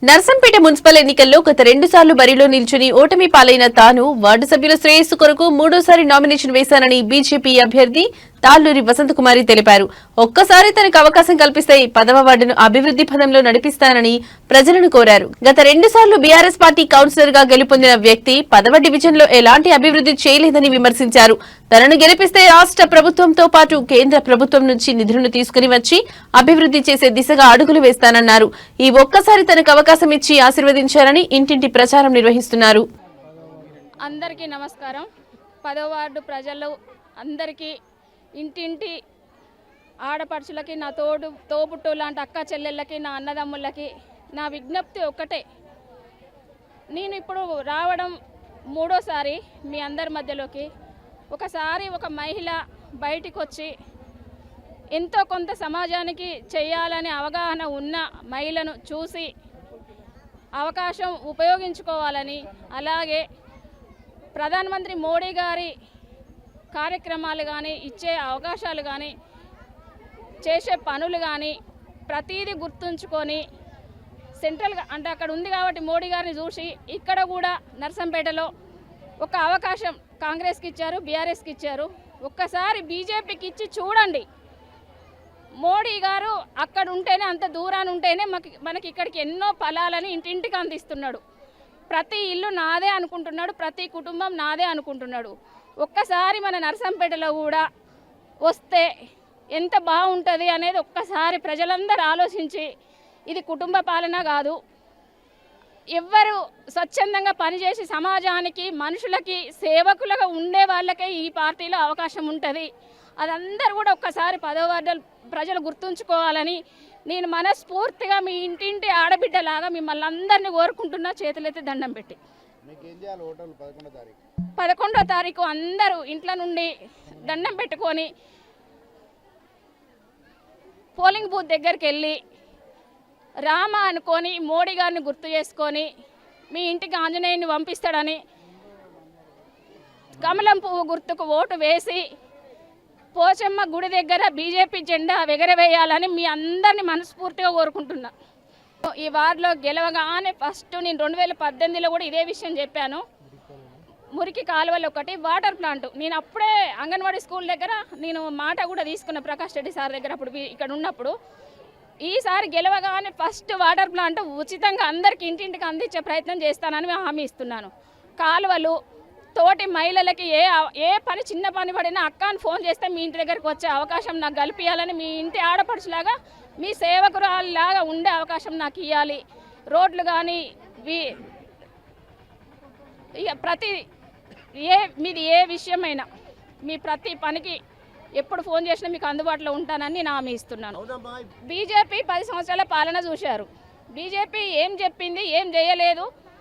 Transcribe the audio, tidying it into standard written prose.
Narsampet municipal ఎన్నికల్లో గత 2 సార్లు బరిలో నిల్చుని ఓటమి పాలైన తాను వార్డు సభ్యుల శ్రేయస్సు కొరకు 3వ సారి నామినేషన్ వేశానని బీజేపీ అభ్యర్థి తాళ్లూరి వసంతకుమారి తెలిపారు. ఒక్కసారి తనకు అవకాశం కల్పిస్తే 10వ వార్డును అభివృద్ధి పథంలో నడిపిస్తానని ప్రజలను కోరారు. గత 2 సార్లు బీఆర్ఎస్ పార్టీ కౌన్సిలర్ గా గెలుపొందిన వ్యక్తి 10వ డివిజన్ లో ఎలాంటి అభివృద్ధి చేయలేదని విమర్శించారు. తనను గెలిపిస్తే రాష్ట్ర ప్రభుత్వంతో పాటు కేంద్ర ప్రభుత్వం నుంచి నిధులను తీసుకుని వచ్చి అభివృద్ధి చేసే దిశగా అడుగులు వేస్తానన్నారు. ఈ ఒక్కసారి తనకు అవకాశం ఇచ్చి ఆశీర్వదించారని ఇంటింటి ప్రచారం నిర్వహిస్తున్నారు. అందరికీ నమస్కారం. 10వ వార్డు ప్రజలు అందరికీ ఇంటింటి ఆడపడుచులకి, నా తోబుట్టు లాంటి అక్క చెల్లెళ్ళకి, నా అన్నదమ్ములకి నా విజ్ఞప్తి ఒక్కటే. నేను ఇప్పుడు రావడం 3వ సారి మీ అందరి మధ్యలోకి. ఒకసారి ఒక మహిళ బయటికి వచ్చి ఎంతో కొంత సమాజానికి చేయాలనే అవగాహన ఉన్న మహిళను చూసి అవకాశం ఉపయోగించుకోవాలని, అలాగే ప్రధానమంత్రి మోడీ గారి కార్యక్రమాలు కానీ, ఇచ్చే అవకాశాలు కానీ, చేసే పనులు కానీ ప్రతీది గుర్తుంచుకొని సెంట్రల్గా అంటే అక్కడ ఉంది కాబట్టి మోడీ గారిని చూసి ఇక్కడ కూడా నర్సంపేటలో ఒక అవకాశం కాంగ్రెస్కి ఇచ్చారు, బీఆర్ఎస్కి ఇచ్చారు. ఒక్కసారి బీజేపీకి ఇచ్చి చూడండి. మోడీ గారు అక్కడ ఉంటేనే, అంత దూరాన్ని ఉంటేనే మనకి ఇక్కడికి ఎన్నో ఫలాలని ఇంటింటికి అందిస్తున్నాడు. ప్రతి ఇల్లు నాదే అనుకుంటున్నాడు, ప్రతి కుటుంబం నాదే అనుకుంటున్నాడు. ఒక్కసారి మన నర్సంపేటలో కూడా వస్తే ఎంత బాగుంటుంది అనేది ఒక్కసారి ప్రజలందరూ ఆలోచించి, ఇది కుటుంబ పాలన కాదు, ఎవ్వరు స్వచ్ఛందంగా పనిచేసి సమాజానికి, మనుషులకి సేవకులుగా ఉండే వాళ్ళకే ఈ పార్టీలో అవకాశం ఉంటుంది. అదందరూ కూడా ఒక్కసారి 10వ వార్డు ప్రజలు గుర్తుంచుకోవాలని నేను మనస్ఫూర్తిగా మీ ఇంటింటి ఆడబిడ్డలాగా మిమ్మల్ని అందరినీ కోరుకుంటున్నా, చేతులైతే దండం పెట్టి. 11వ తారీఖు అందరూ ఇంట్లో నుండి దండం పెట్టుకొని పోలింగ్ బూత్ దగ్గరికి వెళ్ళి రామ అనుకొని మోడీ గారిని గుర్తు చేసుకొని మీ ఇంటికి ఆంజనేయుని పంపిస్తాడని కమలం పువ్వు గుర్తుకు ఓటు వేసి పోచమ్మ గుడి దగ్గర బీజేపీ జెండా ఎగరవేయాలని మీ అందరినీ మనస్ఫూర్తిగా కోరుకుంటున్నా. ఈ వార్డులో గెలవగానే ఫస్ట్ నేను 2018లో కూడా ఇదే విషయం చెప్పాను. మురికి కాలువలు ఒకటి, వాటర్ ప్లాంట్. నేను అప్పుడే అంగన్వాడీ స్కూల్ దగ్గర నేను మాట కూడా తీసుకున్న ప్రకాష్ రెడ్డి సార్ దగ్గర అప్పుడు ఇక్కడ ఉన్నప్పుడు. ఈసారి గెలవగానే ఫస్ట్ వాటర్ ప్లాంట్ ఉచితంగా అందరికి ఇంటింటికి అందించే ప్రయత్నం చేస్తానని హామీ ఇస్తున్నాను. కాలువలు, తోటి మహిళలకి ఏ పని, చిన్న పని పడినా అక్కని ఫోన్ చేస్తే మీ ఇంటి దగ్గరికి వచ్చే అవకాశం నాకు కల్పించాలని, మీ ఇంటి ఆడపడుచులాగా, మీ సేవకురాలాగా ఉండే అవకాశం నాకు ఇవ్వాలి. రోడ్లు కానీ ఇక ప్రతి మీది ఏ విషయమైనా మీ ప్రతి పనికి ఎప్పుడు ఫోన్ చేసినా మీకు అందుబాటులో ఉంటానని నేను హామీ ఇస్తున్నాను. బీజేపీ 10 సంవత్సరాల పాలన చూశారు. బీజేపీ ఏం చెప్పింది, ఏం చేయలేదు.